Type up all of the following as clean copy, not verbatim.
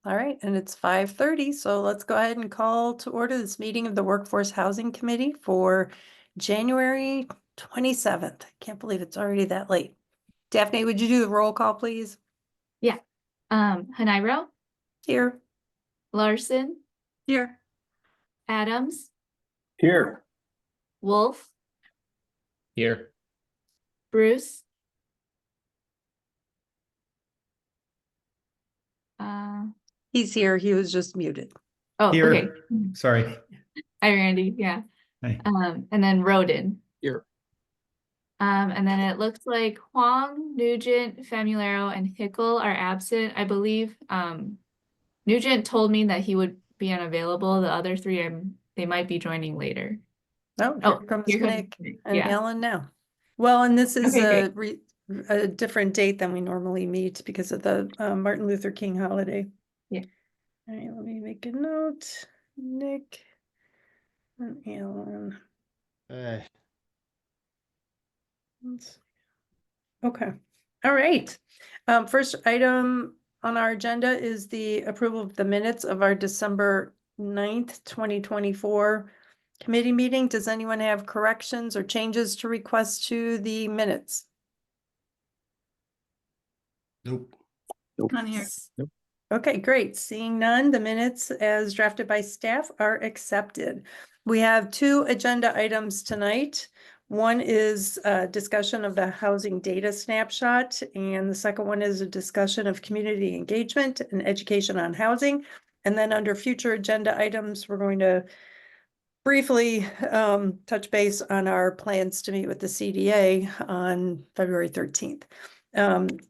All right, and it's 5:30, so let's go ahead and call to order this meeting of the Workforce Housing Committee for January 27th. Can't believe it's already that late. Daphne, would you do the roll call, please? Yeah. Hanairo, Here. Larson, Here. Adams, Here. Wolf, Here. Bruce. He's here. He was just muted. Oh, Here. okay. Sorry. Hi, Randy. Yeah. Hey. And then Roden. Here. And then it looks like Huang, Nugent, Famularo, and Hickel are absent. I believe Nugent told me that he would be unavailable. The other three, they might be joining later. Oh, Oh, here comes here comes Nick Nick. and Yeah. Alan now. Well, and this is Okay, a different date than we normally meet because of the Martin Luther King holiday. Yeah. All right, let me make a note. Nick and Alan. Okay. All right. First item on our agenda is the approval of the minutes of our December 9th, 2024 committee meeting. Does anyone have corrections or changes to request to the minutes? Nope. On here. Nope. Okay, great. Seeing none, the minutes as drafted by staff are accepted. We have two agenda items tonight. One is a discussion of the housing data snapshot, and the second one is a discussion of community engagement and education on housing. And then under future agenda items, we're going to briefly touch base on our plans to meet with the CDA on February 13th.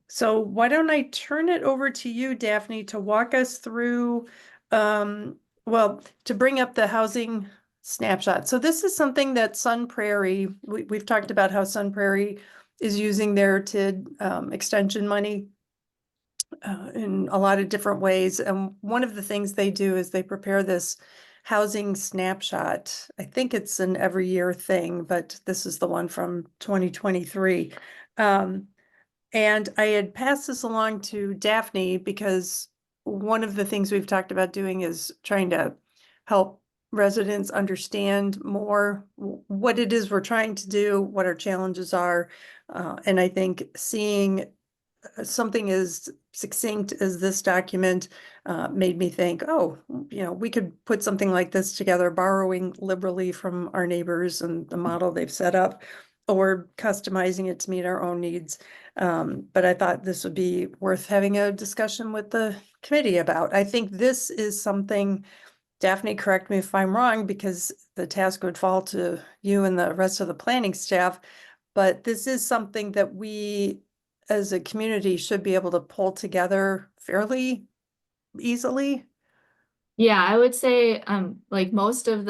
So why don't I turn it over to you, Daphne, to walk us through, well, to bring up the housing snapshot. So this is something that Sun Prairie, we've talked about how Sun Prairie is using their TID extension money in a lot of different ways. And one of the things they do is they prepare this housing snapshot. I think it's an every year thing, but this is the one from 2023. And I had passed this along to Daphne because one of the things we've talked about doing is trying to help residents understand more what it is we're trying to do, what our challenges are. And I think seeing something as succinct as this document made me think, oh, we could put something like this together, borrowing liberally from our neighbors and the model they've set up, or customizing it to meet our own needs. But I thought this would be worth having a discussion with the committee about. I think this is something, Daphne, correct me if I'm wrong, because the task would fall to you and the rest of the planning staff, but this is something that we as a community should be able to pull together fairly easily. Yeah, I would say like most of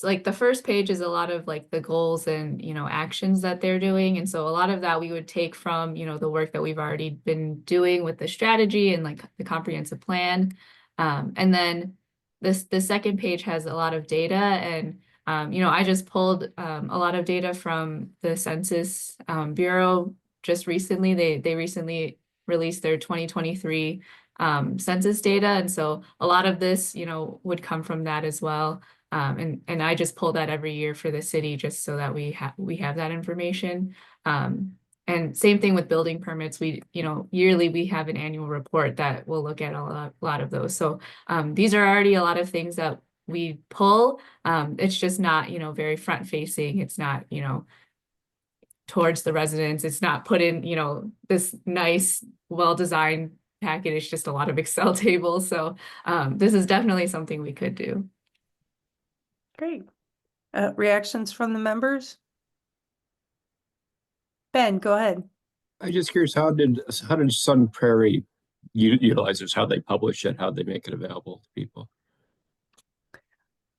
like the first page is a lot of like the goals and actions that they're doing. And so a lot of that we would take from the work that we've already been doing with the strategy and like the comprehensive plan. And then the second page has a lot of data, and I just pulled a lot of data from the Census Bureau just recently. They recently released their 2023 census data. And so a lot of this, would come from that as well. And I just pull that every year for the city just so that we have that information. And same thing with building permits. We, yearly we have an annual report that will look at a lot of those. So these are already a lot of things that we pull. It's just not, very front facing. It's not, towards the residents. It's not put in, this nice, well-designed packet. It's just a lot of Excel tables. So this is definitely something we could do. Great. Reactions from the members? Ben, go ahead. I'm just curious, how did Sun Prairie utilize this? How they publish it? How they make it available to people?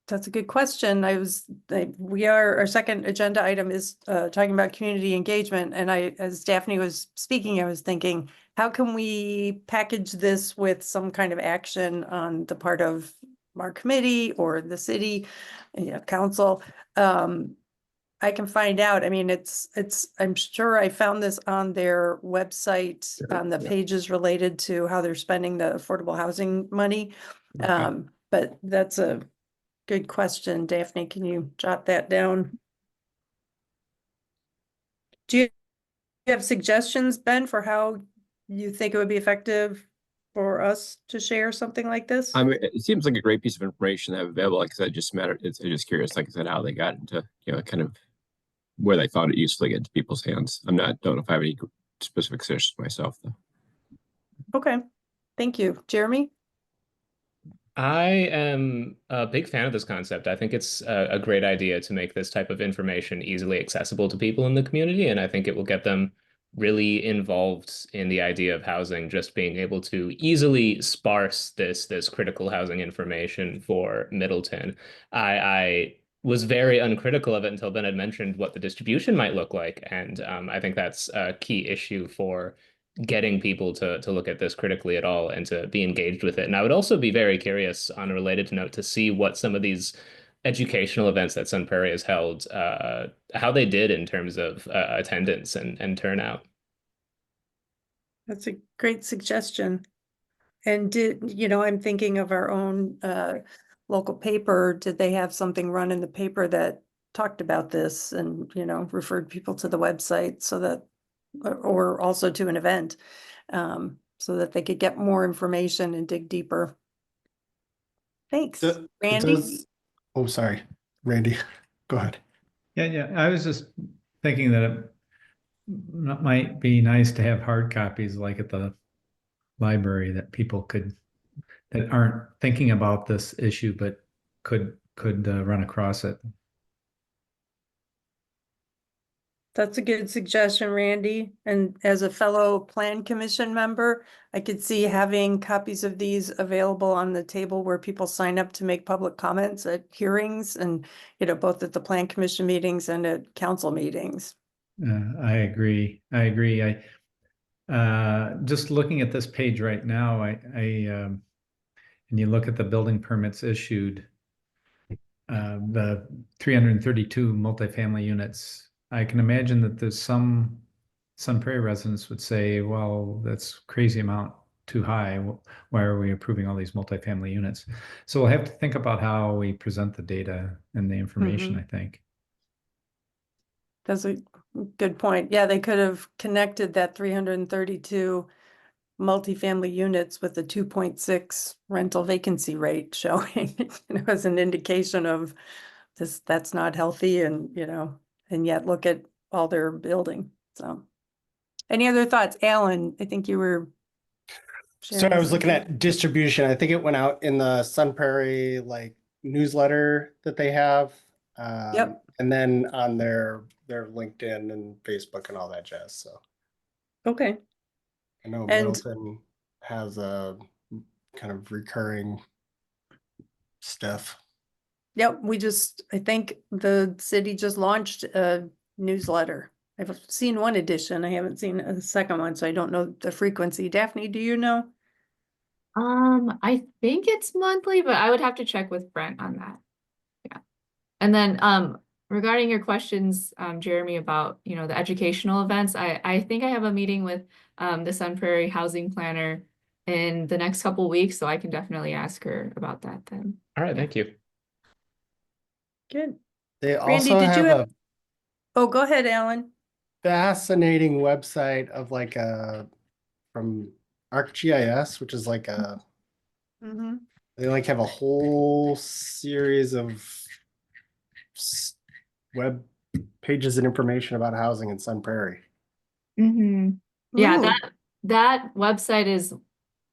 That's a good question. Our second agenda item is talking about community engagement. And as Daphne was speaking, I was thinking, how can we package this with some kind of action on the part of our committee or the city, council? I can find out. I mean, I'm sure I found this on their website, Sure, on the yeah. pages related to how they're spending the affordable housing money. Okay. But that's a good question. Daphne, can you jot that down? Do you have suggestions, Ben, for how you think it would be effective for us to share something like this? I mean, it seems like a great piece of information to have available. Like I said, it's just curious, like I said, how they got into, kind of where they found it useful to get into people's hands. Don't know if I have any specific suggestions myself, though. Okay, thank you. Jeremy? I am a big fan of this concept. I think it's a great idea to make this type of information easily accessible to people in the community, and I think it will get them really involved in the idea of housing, just being able to easily sparse this critical housing information for Middleton. I was very uncritical of it until Ben had mentioned what the distribution might look like, and I think that's a key issue for getting people to look at this critically at all and to be engaged with it. And I would also be very curious on a related note to see what some of these educational events that Sun Prairie has held, how they did in terms of attendance and turnout. That's a great suggestion. And I'm thinking of our own local paper. Did they have something run in the paper that talked about this and, referred people to the website so that, or also to an event, so that they could get more information and dig deeper? Thanks. Randy? Oh, sorry, Randy, go ahead. Yeah, I was just thinking that it might be nice to have hard copies like at the library that people that aren't thinking about this issue, but could run across it. That's a good suggestion, Randy. And as a fellow Plan Commission member, I could see having copies of these available on the table where people sign up to make public comments at hearings and, both at the Plan Commission meetings and at council meetings. I agree. Just looking at this page right now, and you look at the building permits issued, the 332 multifamily units. I can imagine that there's some Sun Prairie residents would say, well, that's crazy amount, too high. Why are we approving all these multifamily units? So we'll have to think about how we present the data and the information, I think. That's a good point. Yeah, they could have connected that 332 multifamily units with the 2.6 rental vacancy rate showing, as an indication of that's not healthy and, and yet look at all they're building. So any other thoughts? Alan, I think you were So sharing I was looking something. at distribution. I think it went out in the Sun Prairie newsletter that they have. Yep. And then on their LinkedIn and Facebook and all that jazz. So Okay. I know And- Middleton has a kind of recurring stuff. Yep, I think the city just launched a newsletter. I've seen one edition. I haven't seen a second one, so I don't know the frequency. Daphne, do you know? I think it's monthly, but I would have to check with Brent on that. Yeah. And then regarding your questions, Jeremy, about the educational events, I think I have a meeting with the Sun Prairie housing planner in the next couple of weeks, so I can definitely ask her about that then. All right, thank you. Good. They Randy, also did you have have? a Oh, go ahead, Alan. fascinating website of from ArcGIS, which is Mm-hmm. they have a whole series of web pages and information about housing in Sun Prairie. Mm-hmm. Yeah, Ooh. that website is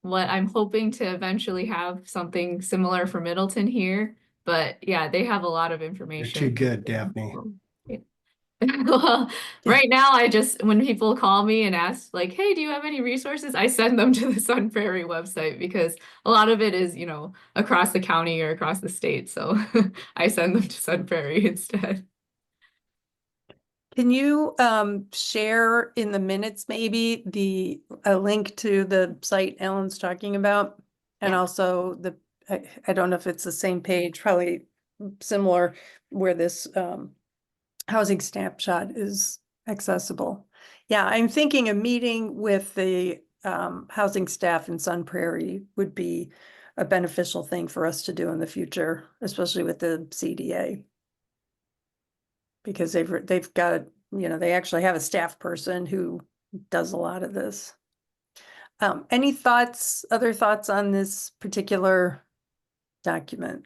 what I'm hoping to eventually have something similar for Middleton here. But yeah, they have a lot of You're information. too good, Daphne. Yeah. Well, right now when people call me and ask hey, do you have any resources? I send them to the Sun Prairie website because a lot of it is, across the county or across the state. So I send them to Sun Prairie instead. Can you share in the minutes maybe a link to the site Alan's talking about? And Yeah. also I don't know if it's the same page, probably similar, where this housing snapshot is accessible. Yeah, I'm thinking a meeting with the housing staff in Sun Prairie would be a beneficial thing for us to do in the future, especially with the CDA. Because they've got, you know, they actually have a staff person who does a lot of this. Any thoughts, other thoughts on this particular document?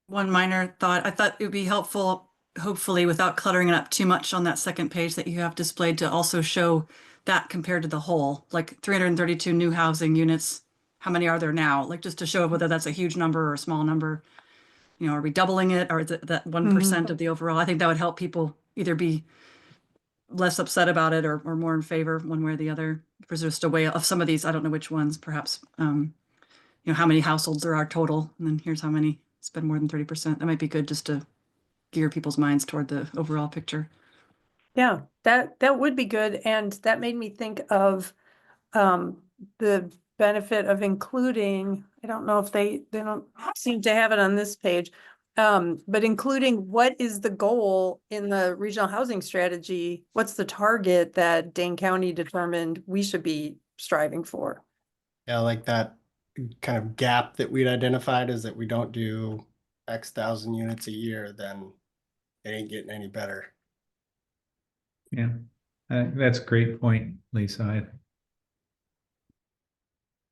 One minor thought, I thought it would be helpful, hopefully without cluttering it up too much on that second page that you have displayed, to also show that compared to the whole, like 332 new housing units. How many are there now? Like, just to show whether that's a huge number or a small number. You know, are we doubling it, or is it that 1% of the overall? I think that would help people either be less upset about it or more in favor one way or the other. If there's just a way of some of these, I don't know which ones, perhaps, you know, how many households there are total, and then here's how many spend more than 30%. That might be good just to gear people's minds toward the overall picture. Yeah, that would be good. And that made me think of the benefit of including, I don't know if they don't seem to have it on this page, but including what is the goal in the regional housing strategy? What's the target that Dane County determined we should be striving for? Yeah, like that kind of gap that we'd identified is that we don't do X thousand units a year, then it ain't getting any better. Yeah, that's a great point, Lisa.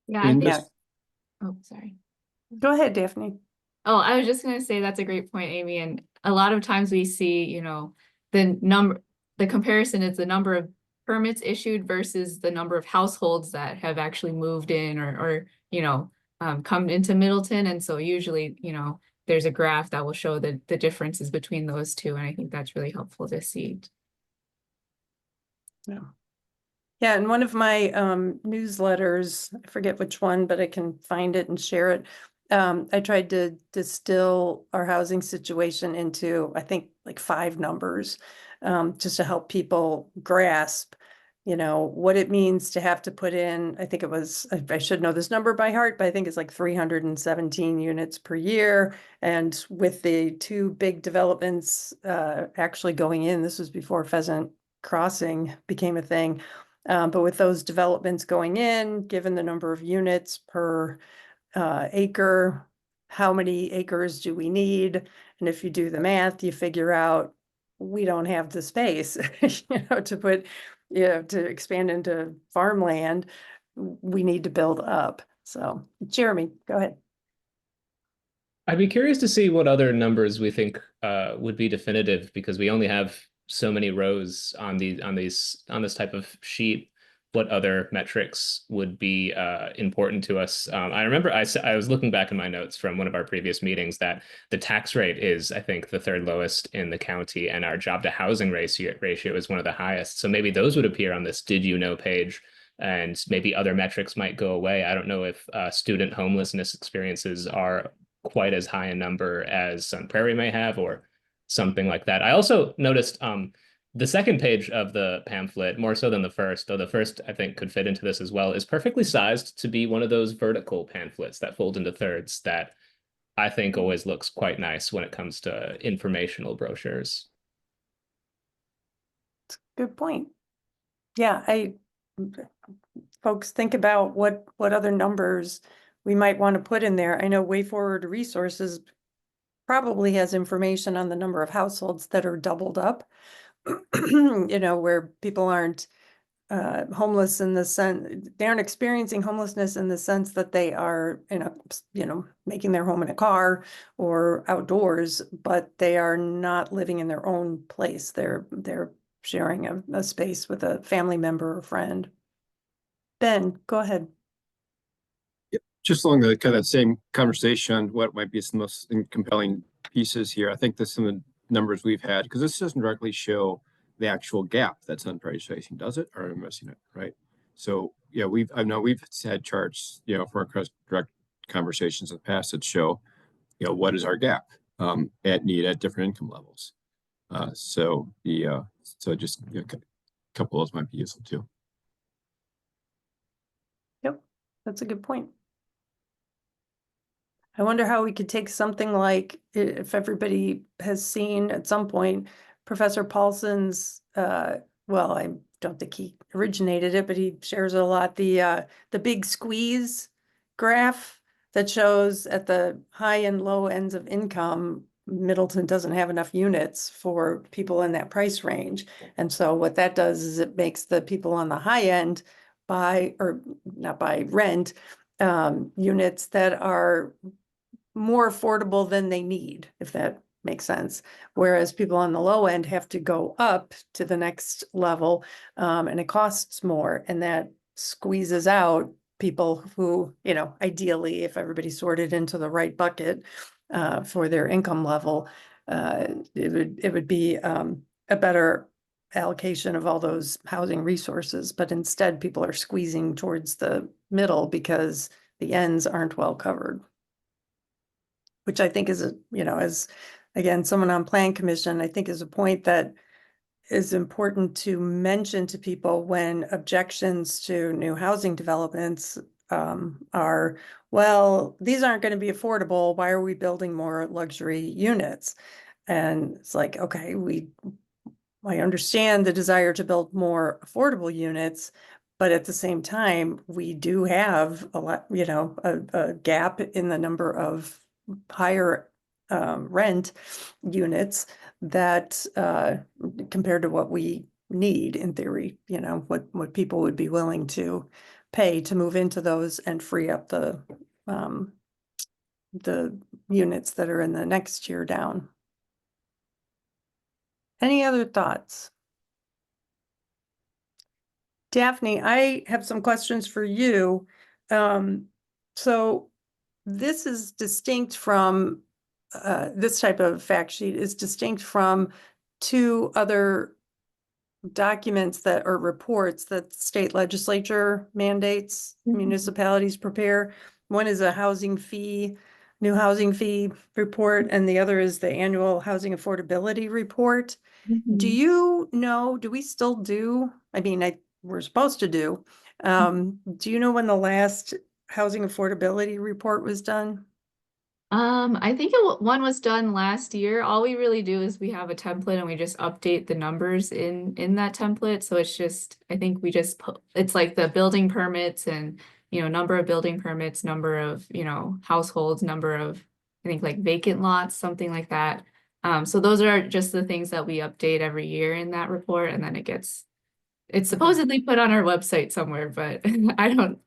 Yeah, I In think, this, oh, sorry. Go ahead, Daphne. Oh, I was just gonna say that's a great point, Amy. And a lot of times we see, you know, the comparison is the number of permits issued versus the number of households that have actually moved in or you know, come into Middleton. And so usually, you know, there's a graph that will show the differences between those two. And I think that's really helpful to see. Yeah. Yeah, in one of my newsletters, I forget which one, but I can find it and share it. I tried to distill our housing situation into, I think, like 5 numbers, just to help people grasp, you know, what it means to have to put in, I think it was, I should know this number by heart, but I think it's like 317 units per year. And with the 2 big developments actually going in, this was before Pheasant Crossing became a thing. But with those developments going in, given the number of units per acre, how many acres do we need? And if you do the math, you figure out we don't have the space, you know, to put, you know, to expand into farmland. We need to build up. So, Jeremy, go ahead. I'd be curious to see what other numbers we think would be definitive, because we only have so many rows on this type of sheet. What other metrics would be important to us? I remember I was looking back in my notes from one of our previous meetings that the tax rate is, I think, the 3rd lowest in the county, and our job to housing ratio is one of the highest. So maybe those would appear on this "Did you know" page, and maybe other metrics might go away. I don't know if student homelessness experiences are quite as high a number as Sun Prairie may have, or something like that. I also noticed the second page of the pamphlet, more so than the first, though the first I think could fit into this as well, is perfectly sized to be one of those vertical pamphlets that fold into thirds that I think always looks quite nice when it comes to informational brochures. Good point. Yeah, folks think about what other numbers we might want to put in there. I know Way Forward Resources probably has information on the number of households that are doubled up, you know, where people aren't homeless in the sense, they aren't experiencing homelessness in the sense that they are you know, making their home in a car or outdoors, but they are not living in their own place. They're sharing a space with a family member or friend. Ben, go ahead. just along the kind of same conversation, what might be some most compelling pieces here? I think there's some of the numbers we've had, because this doesn't directly show the actual gap that's Sun Prairie facing, does it? Or am I missing it, right? So yeah, I know we've had charts, you know, for our direct conversations in the past that show, you know, what is our gap at need at different income levels. So just, you know, a couple of those might be useful too. Yep, that's a good point. I wonder how we could take something like, if everybody has seen at some point, Professor Paulson's, well, I don't think he originated it, but he shares a lot, the big squeeze graph that shows at the high and low ends of income, Middleton doesn't have enough units for people in that price range. And so what that does is it makes the people on the high end buy, or not buy, rent units that are more affordable than they need, if that makes sense. Whereas people on the low end have to go up to the next level, and it costs more, and that squeezes out people who, you know, ideally, if everybody sorted into the right bucket for their income level, it would be a better allocation of all those housing resources. But instead, people are squeezing towards the middle because the ends aren't well covered. Which I think is, you know, as, again, someone on Plan Commission, I think is a point that is important to mention to people when objections to new housing developments are, well, these aren't going to be affordable. Why are we building more luxury units? And it's like, okay, I understand the desire to build more affordable units, but at the same time, we do have a lot, you know, a gap in the number of higher rent units that compared to what we need in theory, you know, what people would be willing to pay to move into those and free up the units that are in the next tier down. Any other thoughts? Daphne, I have some questions for you. So this is distinct from, this type of fact sheet is distinct from two other documents that are reports that state legislature mandates municipalities prepare. One is a new housing fee report, and the other is the annual housing affordability report. Do you know, do we still do, I mean, we're supposed to do you know when the last housing affordability report was done? I think one was done last year. All we really do is we have a template and we just update the numbers in that template. So it's just, I think we just put, it's like the building permits and, you know, number of building permits, number of, you know, households, number of, I think like vacant lots, something like that. So those are just the things that we update every year in that report, and then it's supposedly put on our website somewhere, but I don't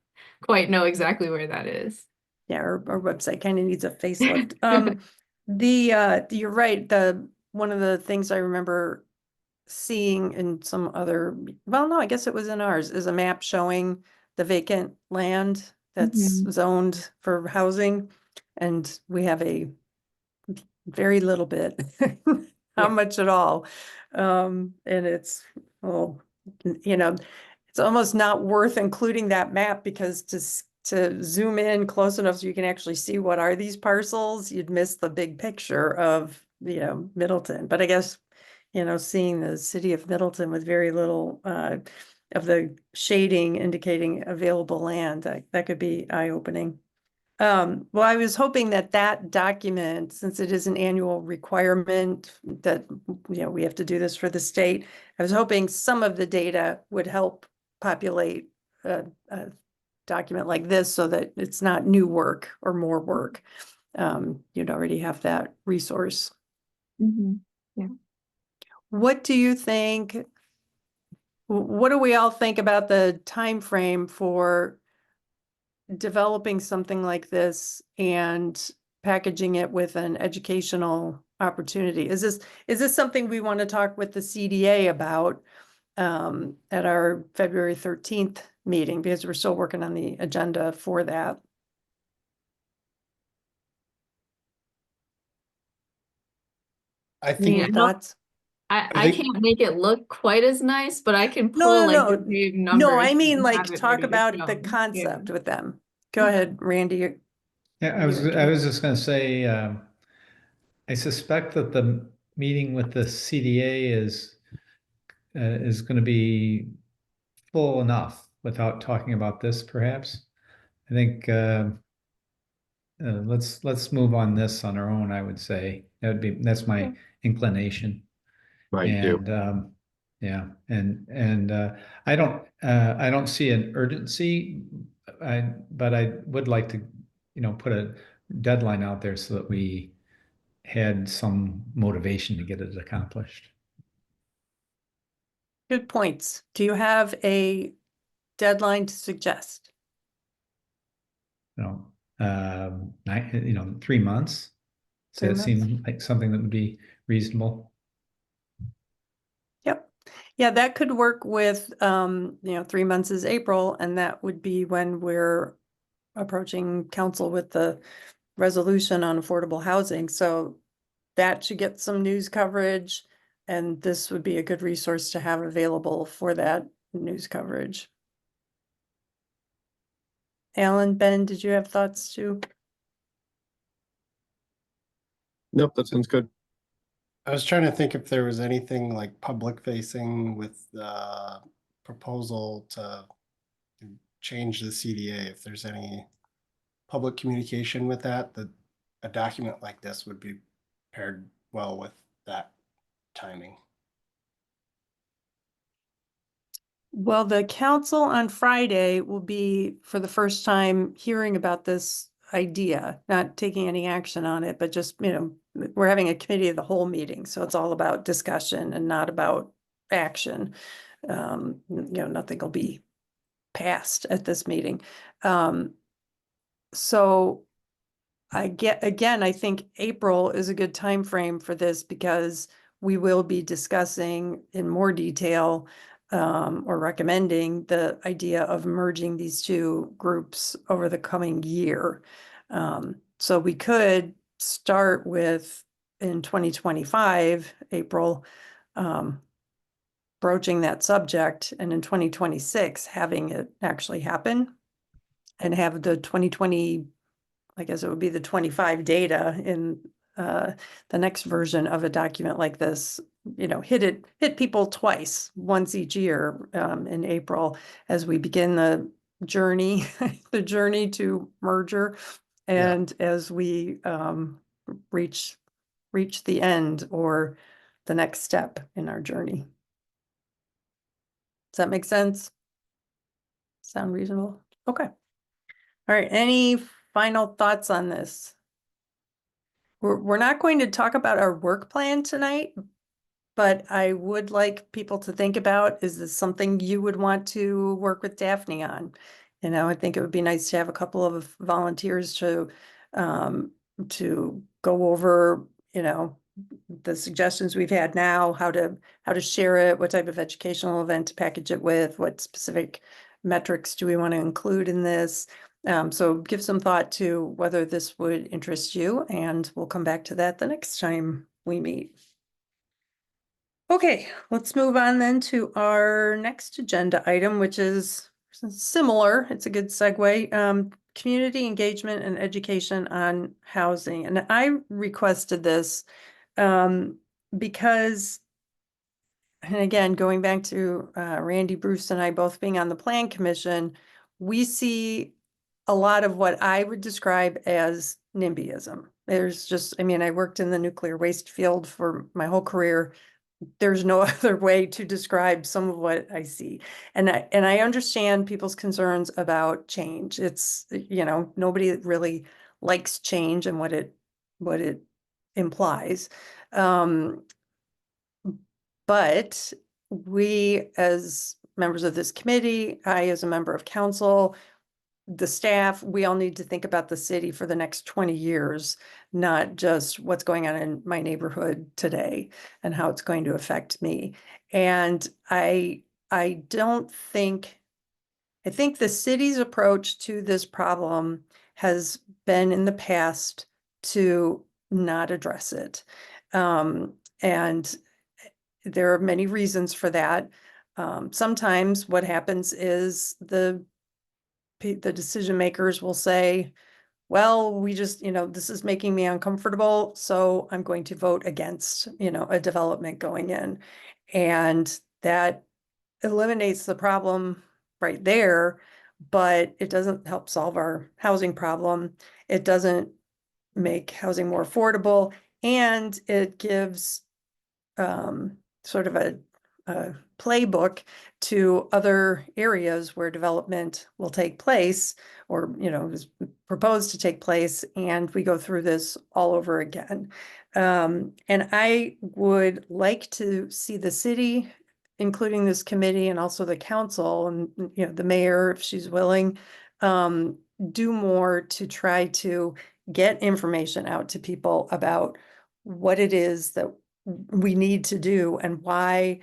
quite know exactly where that is. Yeah, our website kind of needs a facelift. You're right, one of the things I remember seeing in some other, well, no, I guess it was in ours, is a map showing the vacant land that's zoned for housing. And we have a very little bit, not much at all. And it's, well, you know, it's almost not worth including that map because to zoom in close enough so you can actually see what are these parcels, you'd miss the big picture of, you know, Middleton. But I guess, you know, seeing the city of Middleton with very little of the shading indicating available land, that could be eye-opening. Well, I was hoping that that document, since it is an annual requirement that, you know, we have to do this for the state, I was hoping some of the data would help populate a document like this so that it's not new work or more work. You'd already have that resource. Yeah. What do you think? What do we all think about the time frame for developing something like this and packaging it with an educational opportunity? Is this something we want to talk with the CDA about at our February 13th meeting, because we're still working on the agenda for that? I mean, think Thoughts? I think- can't make it look quite as nice, but I can No, pull like no, the big no, numbers I mean, and like, have it talk ready to about the show. concept Yeah. with them. Go ahead, Randy. Yeah, I was just gonna say, I suspect that the meeting with the CDA is gonna be full enough without talking about this perhaps. I think let's move on this on our own, I would say. That's my inclination. Mine too. And yeah, and I don't see an urgency. But I would like to, put a deadline out there so that we had some motivation to get it accomplished. Good points. Do you have a deadline to suggest? 3 months. Does 3 that months? seem like something that would be reasonable? Yep. Yeah, that could work with, 3 months is April, and that would be when we're approaching council with the resolution on affordable housing. So that should get some news coverage, and this would be a good resource to have available for that news coverage. Alan, Ben, did you have thoughts too? Nope, that sounds good. I was trying to think if there was anything like public facing with the proposal to change the CDA, if there's any public communication with that a document like this would be paired well with that timing. Well, the council on Friday will be, for the first time, hearing about this idea, not taking any action on it, but just, we're having a committee of the whole meeting. So it's all about discussion and not about action. Nothing will be passed at this meeting. So I think April is a good time frame for this because we will be discussing in more detail or recommending the idea of merging these two groups over the coming year. So we could start with in 2025, April, broaching that subject, and in 2026 having it actually happen and have the 2020, I guess it would be the 25 data in the next version of a document like this, hit people twice, once each year in April as we begin the journey, the journey to merger, and as we reach the end or the next step in our journey. Does that make sense? Sound reasonable? Okay. All right. Any final thoughts on this? We're not going to talk about our work plan tonight, but I would like people to think about, is this something you would want to work with Daphne on? I think it would be nice to have a couple of volunteers to go over, the suggestions we've had now, how to share it, what type of educational event to package it with, what specific metrics do we want to include in this? So give some thought to whether this would interest you, and we'll come back to that the next time we meet. Okay, let's move on then to our next agenda item, which is similar. It's a good segue. Community engagement and education on housing. And I requested this because, and again, going back to Randy, Bruce, and I both being on the Plan Commission, we see a lot of what I would describe as NIMBYism. There's just, I worked in the nuclear waste field for my whole career. There's no other way to describe some of what I see. And I understand people's concerns about change. It's, nobody really likes change and what it implies. But we, as members of this committee, I as a member of council, the staff, we all need to think about the city for the next 20 years, not just what's going on in my neighborhood today and how it's going to affect me. And I think the city's approach to this problem has been in the past to not address it. And there are many reasons for that. Sometimes what happens is the decision makers will say, well, we just, this is making me uncomfortable, so I'm going to vote against, a development going in. And that eliminates the problem right there but it doesn't help solve our housing problem. It doesn't make housing more affordable, and it gives sort of a playbook to other areas where development will take place, or, you know, is proposed to take place, and we go through this all over again. And I would like to see the city, including this committee and also the council and, you know, the mayor, if she's willing, do more to try to get information out to people about what it is that we need to do and why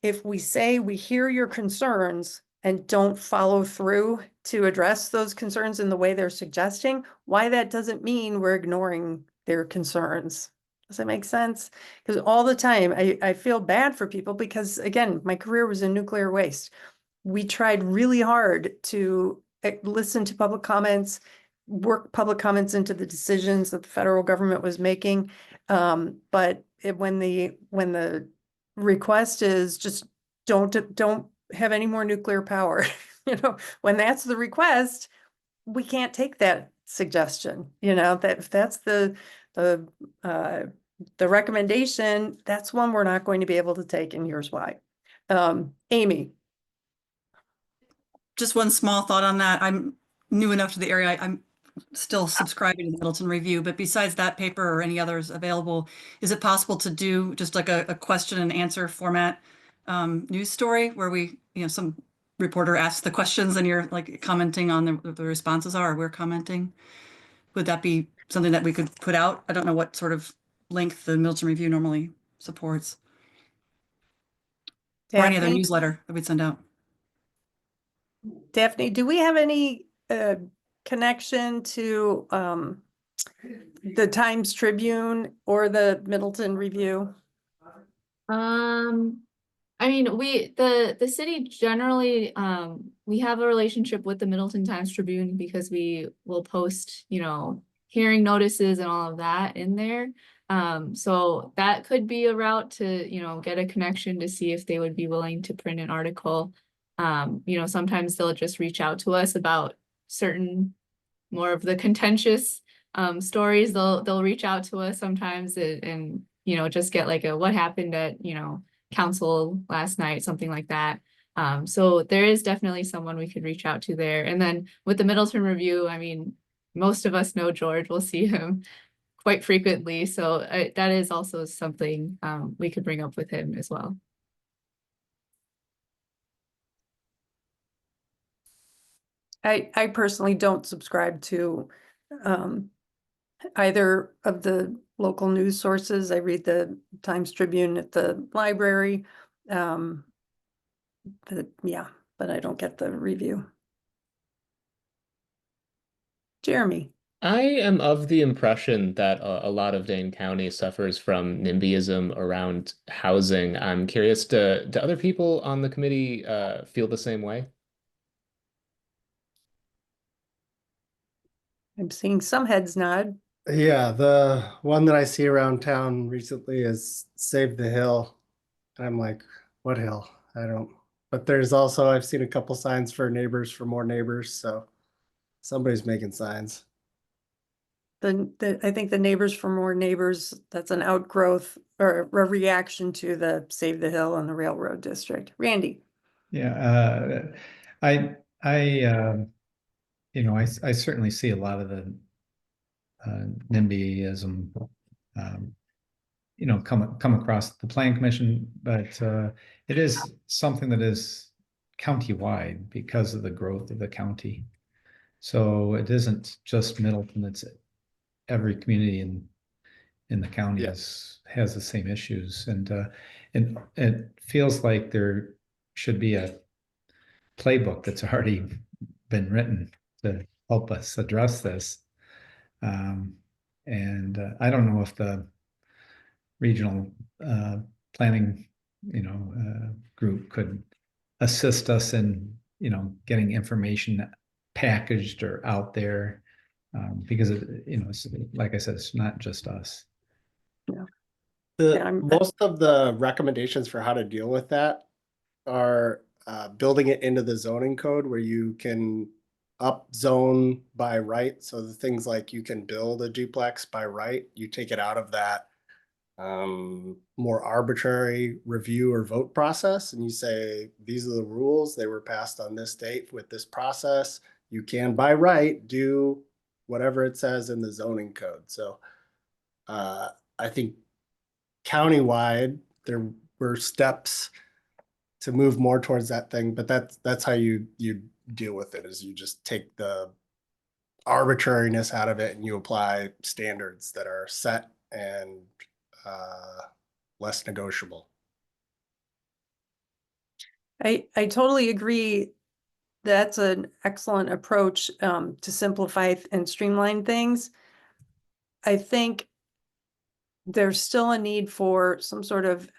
if we say we hear your concerns and don't follow through to address those concerns in the way they're suggesting, why that doesn't mean we're ignoring their concerns. Does that make sense? Because all the time I feel bad for people because, again, my career was in nuclear waste. We tried really hard to listen to public comments, work public comments into the decisions that the federal government was making. But when the request is just don't have any more nuclear power, you know, when that's the request, we can't take that suggestion, you know, that if that's the recommendation, that's one we're not going to be able to take, and here's why. Amy. Just one small thought on that. I'm new enough to the area. I'm still subscribing to the Middleton Review, but besides that paper or any others available, is it possible to do just like a question and answer format news story where we, you know, some reporter asks the questions and you're like commenting on the responses are, or we're commenting? Would that be something that we could put out? I don't know what sort of length the Middleton Review normally supports. Or any other Daphne? newsletter that we'd send out. Daphne, do we have any connection to the Times Tribune or the Middleton Review? I mean, the city generally, we have a relationship with the Middleton Times Tribune because we will post, you know, hearing notices and all of that in there. So that could be a route to, you know, get a connection to see if they would be willing to print an article. You know, sometimes they'll just reach out to us about certain more of the contentious stories. They'll reach out to us sometimes and you know, just get like a what happened at, you know, council last night, something like that. So there is definitely someone we could reach out to there. And then with the Middleton Review, I mean, most of us know George. We'll see him quite frequently. So that is also something we could bring up with him as well. I personally don't subscribe to either of the local news sources. I read the Times Tribune at the library. Yeah, but I don't get the Review. Jeremy. I am of the impression that a lot of Dane County suffers from NIMBYism around housing. I'm curious, do other people on the committee feel the same way? I'm seeing some heads nod. Yeah, the one that I see around town recently is Save the Hill. And I'm like, what hill? I don't, but there's also, I've seen a couple signs for neighbors for more neighbors, so somebody's making signs. I think the Neighbors for More Neighbors, that's an outgrowth or a reaction to the Save the Hill and the Railroad District. Randy. Yeah, you know, I certainly see a lot of the NIMBYism, you know, come across the Plan Commission, but it is something that is county-wide because of the growth of the county. So it isn't just Middleton, it's every community in the county has the same issues. And it feels like there should be a playbook that's already been written to help us address this. And I don't know if the regional planning, you know, group could assist us in, you know, getting information packaged or out there, because you know, it's, like I said, it's not just us. Yeah, Most of the recommendations for how to deal with that are building it into the zoning code where you can up zone by right. So the things like you can build a duplex by right, you take it out of that more arbitrary review or vote process, and you say, these are the rules, they were passed on this date with this process. You can by right do whatever it says in the zoning code. So I think countywide there were steps to move more towards that thing, but that's how you deal with it, is you just take the arbitrariness out of it and you apply standards that are set and less negotiable. I totally agree. That's an excellent approach to simplify and streamline things. I think there's still a need for some sort of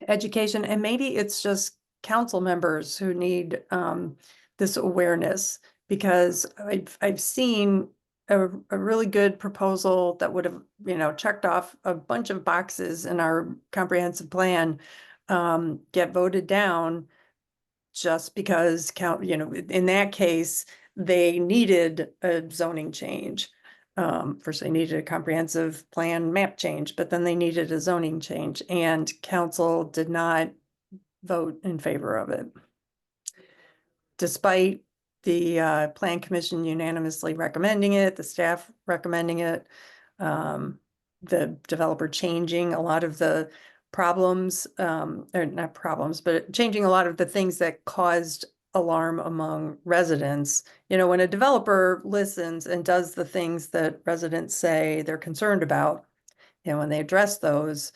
education, and maybe it's just council members who need this awareness, because I've seen a really good proposal that would have, you know, checked off a bunch of boxes in our comprehensive plan get voted down just because you know, in that case, they needed a zoning change. First they needed a comprehensive plan map change, but then they needed a zoning change, and council did not vote in favor of it. Despite the plan commission unanimously recommending it, the staff recommending it, the developer changing a lot of the problems, or not problems, but changing a lot of the things that caused alarm among residents. You know, when a developer listens and does the things that residents say they're concerned about, you know, when they address those,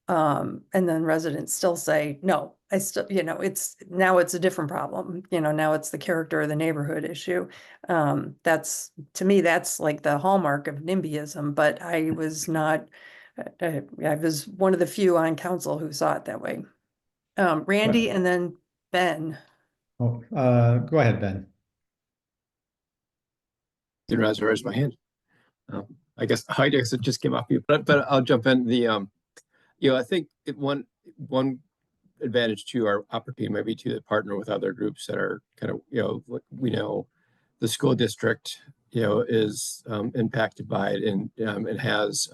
and then residents still say, no, I still, you know, now it's a different problem. You know, now it's the character of the neighborhood issue. That's, to me, that's like the hallmark of NIMBYism, but I was not, I was one of the few on council who saw it that way. Randy and then Ben. Oh, go ahead, Ben. Didn't realize I raised my hand. I guess it just came off you, but I'll jump in. I think one advantage to our opportunity might be to partner with other groups that are kind of, we know the school district, is impacted by it, and it has.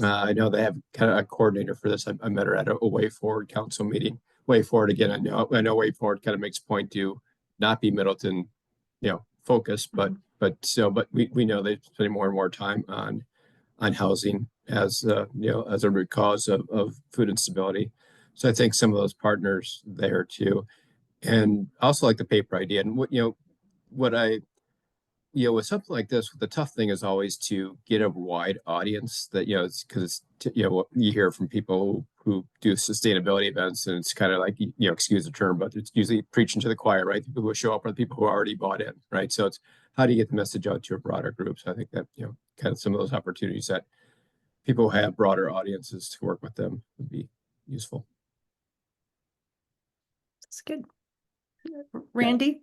I know they have kind of a coordinator for this. I met her at a Way Forward council meeting. Way Forward, again, I know Way Forward kind of makes a point to not be Middleton, focused, but we know they're spending more and more time on housing as as a root cause of food instability. So I think some of those partners there too, and also like the paper idea. And with something like this, the tough thing is always to get a wide audience that, it's because what you hear from people who do sustainability events, and it's kind of like, excuse the term, but it's usually preaching to the choir, right? The people who show up are the people who already bought in, right? So it's how do you get the message out to a broader group? So I think that, kind of some of those opportunities that people who have broader audiences to work with them would be useful. That's good. Randy?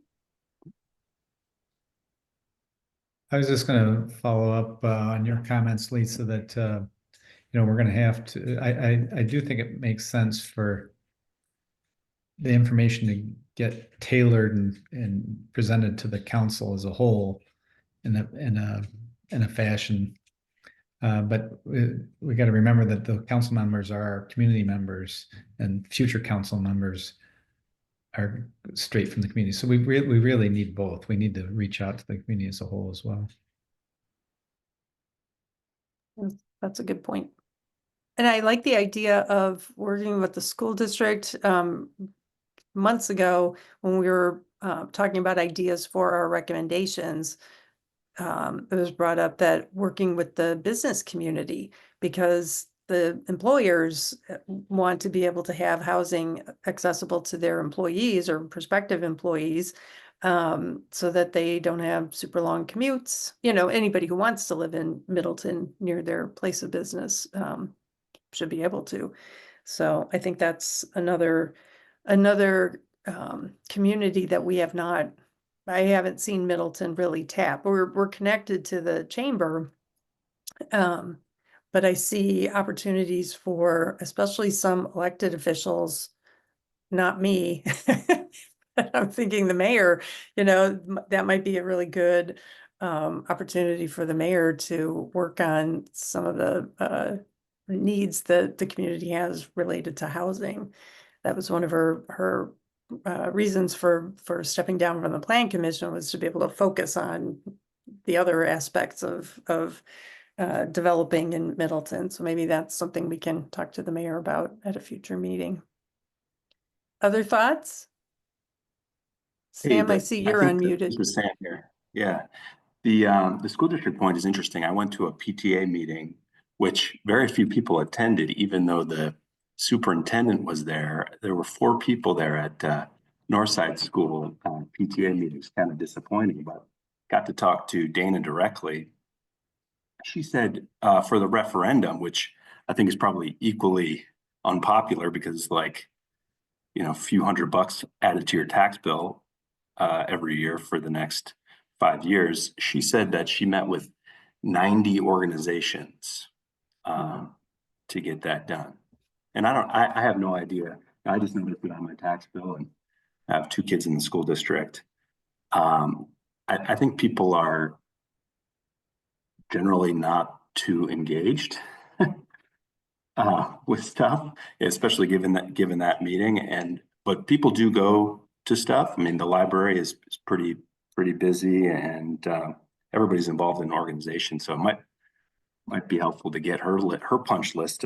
I was just going to follow up on your comments, Lisa, that we're going to have to. I do think it makes sense for the information to get tailored and presented to the council as a whole in a fashion. But we got to remember that the council members are our community members, and future council members are straight from the community. So we really need both. We need to reach out to the community as a whole as well. That's a good point. And I like the idea of working with the school district. Months ago, when we were talking about ideas for our recommendations, it was brought up that working with the business community, because the employers want to be able to have housing accessible to their employees or prospective employees, so that they don't have super long commutes. Anybody who wants to live in Middleton near their place of business should be able to. So I think that's another community that we have not. I haven't seen Middleton really tap. We're connected to the chamber, but I see opportunities for especially some elected officials not me. But I'm thinking the mayor, that might be a really good opportunity for the mayor to work on some of the needs that the community has related to housing. That was one of her reasons for stepping down from the plan commission, was to be able to focus on the other aspects of developing in Middleton. So maybe that's something we can talk to the mayor about at a future meeting. Other thoughts? Sam, I see you're This unmuted. is Sam here. Yeah. The school district point is interesting. I went to a PTA meeting, which very few people attended, even though the superintendent was there. There were 4 people there at Northside School PTA meetings. Kind of disappointing, but got to talk to Dana directly. She said for the referendum, which I think is probably equally unpopular because like, a few $100 added to your tax bill every year for the next 5 years. She said that she met with 90 organizations to get that done. And I have no idea. I just noticed it on my tax bill, and I have 2 kids in the school district. I think people are generally not too engaged with stuff, especially given that meeting. But people do go to stuff. I mean, the library is pretty busy, and everybody's involved in an organization. So it might be helpful to get her punch list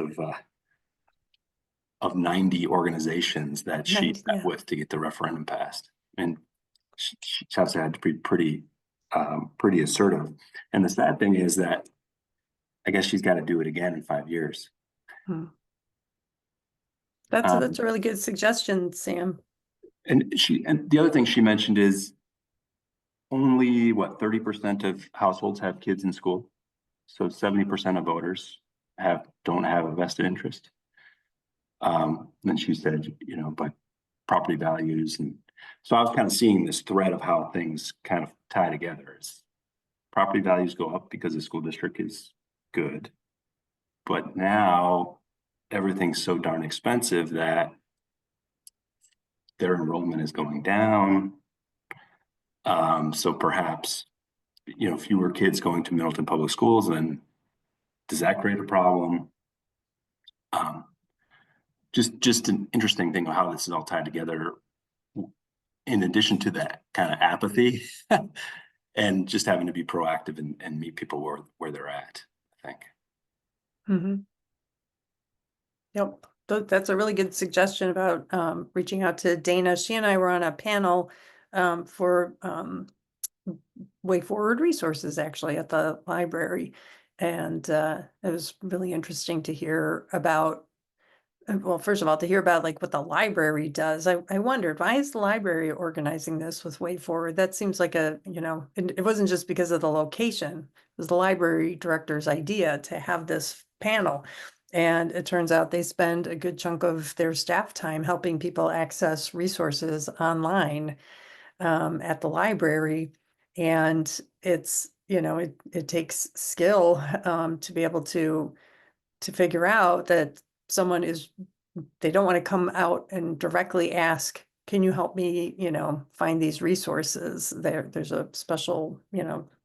of 90 organizations that she 90, met yeah. with to get the referendum passed. And she has had to be pretty assertive. And the sad thing is that I guess she's got to do it again in 5 years. That's a really good suggestion, Sam. And the other thing she mentioned is only 30% of households have kids in school. So 70% of voters don't have a vested interest. Then she said, but property values. And so I was kind of seeing this thread of how things kind of tie together. Is property values go up because the school district is good, but now everything's so darn expensive that their enrollment is going down. So perhaps, fewer kids going to Middleton Public Schools, then does that create a problem? Just an interesting thing of how this is all tied together, in addition to that kind of apathy and just having to be proactive and meet people where they're at, I think. Mm-hmm. Yep, that's a really good suggestion about reaching out to Dana. She and I were on a panel for Way Forward resources, actually, at the library. And it was really interesting to hear about, well, first of all, to hear about like what the library does. I wondered, why is the library organizing this with Way Forward? That seems like it wasn't just because of the location. It was the library director's idea to have this panel. And it turns out they spend a good chunk of their staff time helping people access resources online at the library. And it's, it takes skill to be able to figure out that they don't want to come out and directly ask, can you help me, find these resources? There's a special,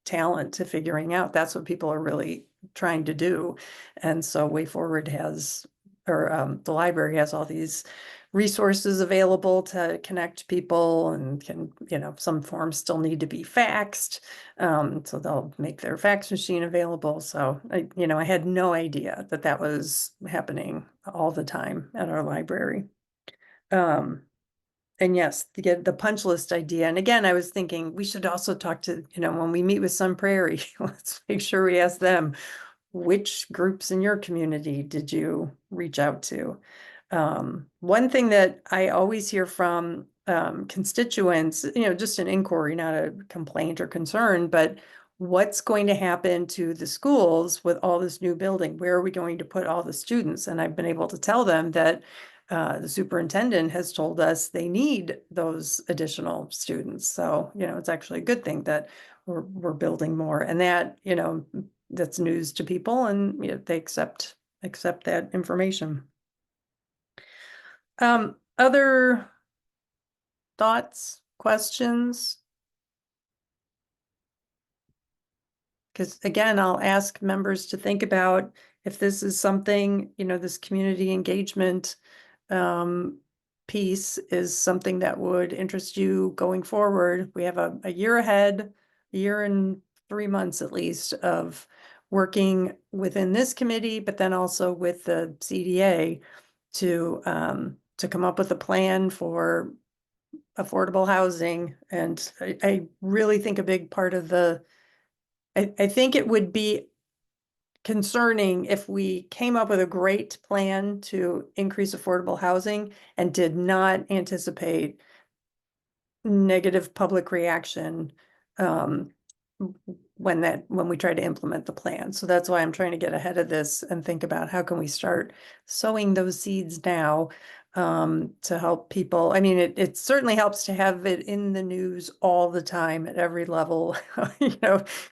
talent to figuring out. That's what people are really trying to do. And so Way Forward the library has all these resources available to connect people, and some forms still need to be faxed. So they'll make their fax machine available. So I had no idea that was happening all the time at our library. And yes, to get the punch list idea. And again, I was thinking we should also talk to, when we meet with Sun Prairie, let's make sure we ask them, which groups in your community did you reach out to? One thing that I always hear from constituents, just an inquiry, not a complaint or concern, but what's going to happen to the schools with all this new building? Where are we going to put all the students? And I've been able to tell them that the superintendent has told us they need those additional students. So, it's actually a good thing that we're building more, and that, that's news to people, and they accept that information. Other thoughts, questions? Because again, I'll ask members to think about if this is something, this community engagement piece is something that would interest you going forward. We have a year ahead, a year and 3 months at least of working within this committee, but then also with the CDA to come up with a plan for affordable housing. And I really think a big part of I think it would be concerning if we came up with a great plan to increase affordable housing and did not anticipate negative public reaction when we try to implement the plan. So that's why I'm trying to get ahead of this and think about how can we start sowing those seeds now to help people. I mean, it certainly helps to have it in the news all the time at every level,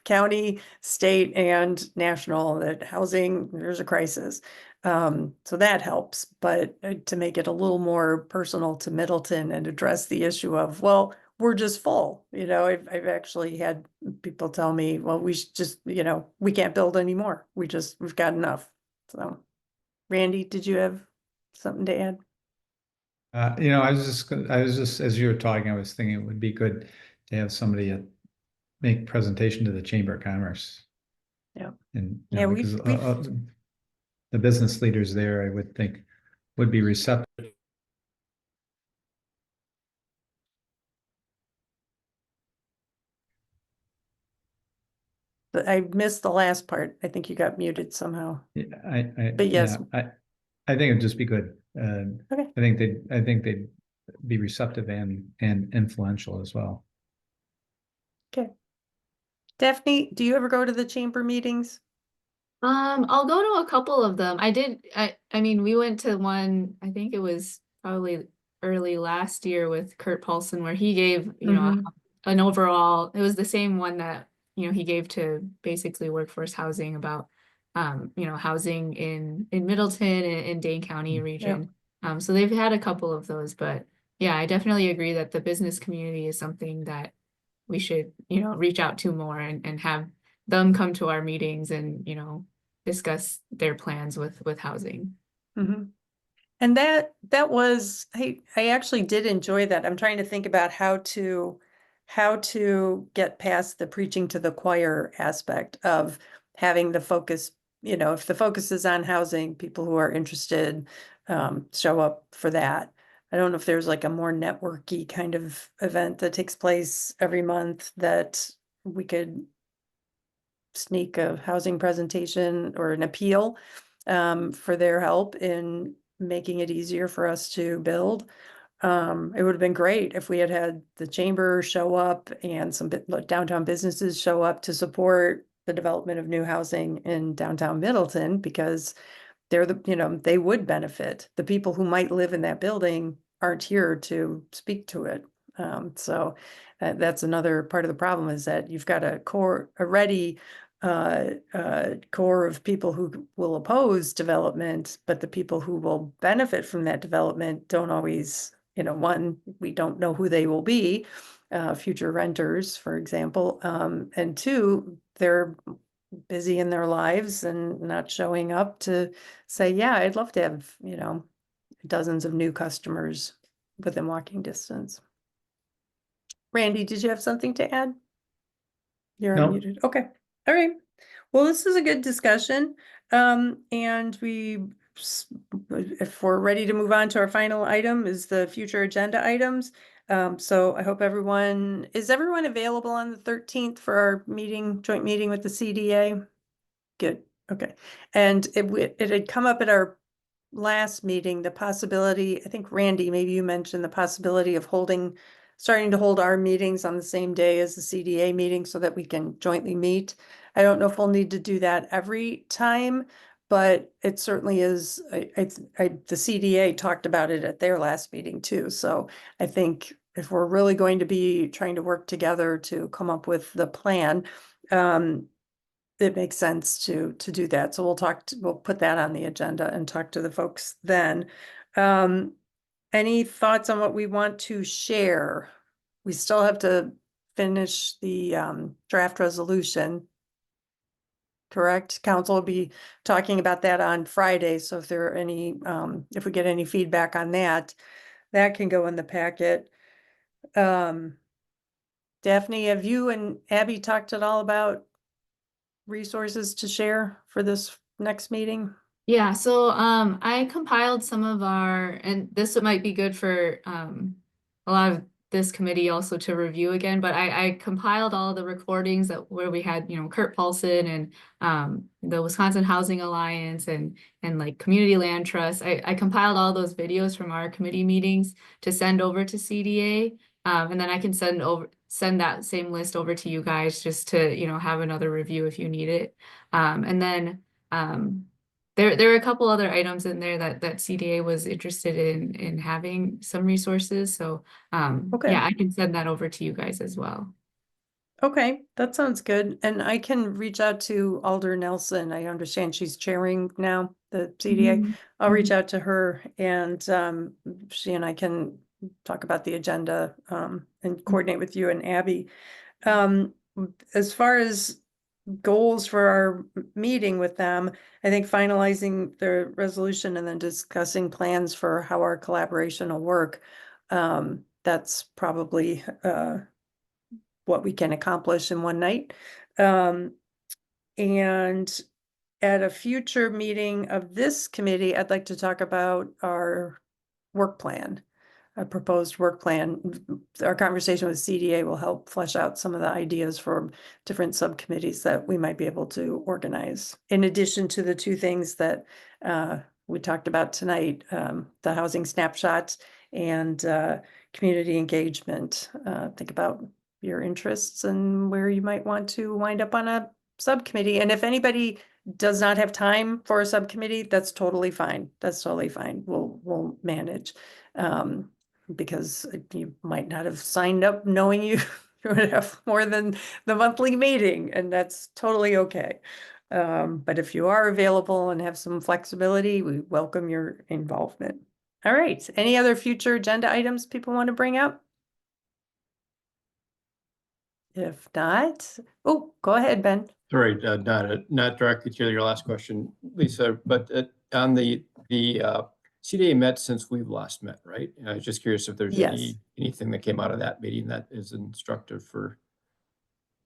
county, state, and national, that housing, there's a crisis. So that helps, but to make it a little more personal to Middleton and address the issue of, well, we're just full. I've actually had people tell me, well, we should just, we can't build anymore. We've got enough. So Randy, did you have something to add? I was just, as you were talking, I was thinking it would be good to have somebody make presentation to the Chamber of Commerce. Yeah. And, Yeah, because the business leaders there, I would think, would be receptive. But I missed the last part. I think you got muted somehow. Yeah, But yes. I think it'd just be good. Okay. I think they'd be receptive and influential as well. Okay. Daphne, do you ever go to the chamber meetings? I'll go to a couple of them. I mean, we went to one, I think it was probably early last year with Kurt Paulson, where he gave, an overall, it was the same one that, he gave to basically workforce housing about, housing in Middleton and in Dane County region. So they've had a couple of those, but yeah, I definitely agree that the business community is something that we should, reach out to more and have them come to our meetings and, discuss their plans with housing. Mm-hmm. And that was, I actually did enjoy that. I'm trying to think about how to get past the preaching to the choir aspect of having the focus, if the focus is on housing, people who are interested show up for that. I don't know if there's like a more networky kind of event that takes place every month that we could sneak a housing presentation or an appeal for their help in making it easier for us to build. It would have been great if we had the chamber show up and some downtown businesses show up to support the development of new housing in downtown Middleton, because they're they would benefit. The people who might live in that building aren't here to speak to it. So that's another part of the problem, is that you've got a ready core of people who will oppose development, but the people who will benefit from that development don't always, one, we don't know who they will be, future renters, for example, and two, they're busy in their lives and not showing up to say, yeah, I'd love to have, dozens of new customers within walking distance. Randy, did you have something to add? You're No. unmuted. Okay. All right. Well, this is a good discussion. And if we're ready to move on to our final item, is the future agenda items. So I hope is everyone available on the 13th for our joint meeting with the CDA? Good. Okay. And it had come up at our last meeting, the possibility, I think Randy, maybe you mentioned the possibility of starting to hold our meetings on the same day as the CDA meeting so that we can jointly meet. I don't know if we'll need to do that every time, but it certainly is. The CDA talked about it at their last meeting too. So I think if we're really going to be trying to work together to come up with the plan, it makes sense to do that. So we'll put that on the agenda and talk to the folks then. Any thoughts on what we want to share? We still have to finish the draft resolution. Correct? Council will be talking about that on Friday, so if there are any, if we get any feedback on that, that can go in the packet. Daphne, have you and Abby talked at all about resources to share for this next meeting? Yeah, so I compiled some of our, and this might be good for a lot of this committee also to review again, but I compiled all the recordings that where we had, Kurt Paulson and the Wisconsin Housing Alliance and like Community Land Trust. I compiled all those videos from our committee meetings to send over to CDA. And then I can send that same list over to you guys just to, have another review if you need it. And then there are a couple other items in there that CDA was interested in having some resources. So Okay. yeah, I can send that over to you guys as well. Okay, that sounds good. And I can reach out to Alder Nelson. I understand she's chairing now the CDA. Mhm. I'll reach out to her and she and I can talk about the agenda and coordinate with you and Abby. As far as goals for our meeting with them, I think finalizing the resolution and then discussing plans for how our collaboration will work. That's probably what we can accomplish in one night. And at a future meeting of this committee, I'd like to talk about our work plan, a proposed work plan. Our conversation with CDA will help flesh out some of the ideas for different subcommittees that we might be able to organize. In addition to the two things that we talked about tonight, the housing snapshots and community engagement. Think about your interests and where you might want to wind up on a subcommittee. And if anybody does not have time for a subcommittee, that's totally fine. That's totally fine. We'll manage. Because you might not have signed up knowing you would have more than the monthly meeting, and that's totally okay. But if you are available and have some flexibility, we welcome your involvement. All right, any other future agenda items people want to bring up? If not, oh, go ahead, Ben. Sorry, not directly to your last question, Lisa, but on the CDA met since we've last met, right? And I was just curious if there's Yes. anything that came out of that meeting that is instructive for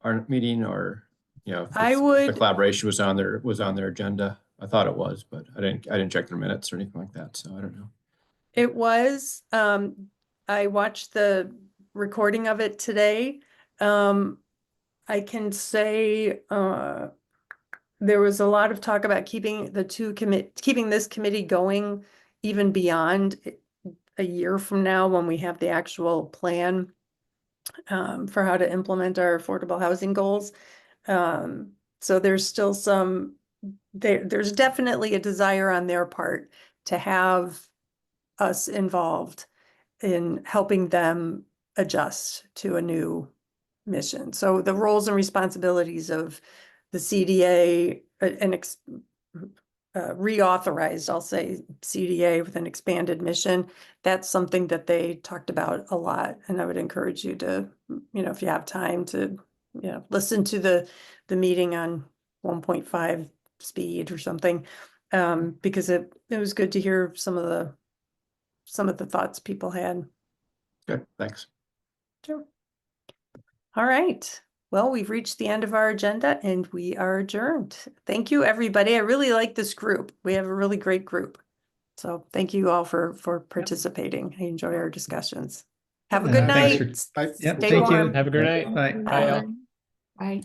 our meeting, or if the collaboration was on their agenda. I thought it was, but I didn't check their minutes or anything like that, so I don't know. It was. I watched the recording of it today. I can say there was a lot of talk about keeping this committee going even beyond a year from now when we have the actual plan for how to implement our affordable housing goals. So there's still there's definitely a desire on their part to have us involved in helping them adjust to a new mission. So the roles and responsibilities of the CDA reauthorized, I'll say CDA with an expanded mission. That's something that they talked about a lot. And I would encourage you to, if you have time to, listen to the meeting on 1.5 speed or something. Because it was good to hear some of the thoughts people had. Good, thanks. Sure. All right. Well, we've reached the end of our agenda and we are adjourned. Thank you, everybody. I really like this group. We have a really great group. So thank you all for participating. I enjoy our discussions. Have a good Thanks night. Yep, Stay thank you. warm. Have a great night. Bye. Bye, y'all. Bye.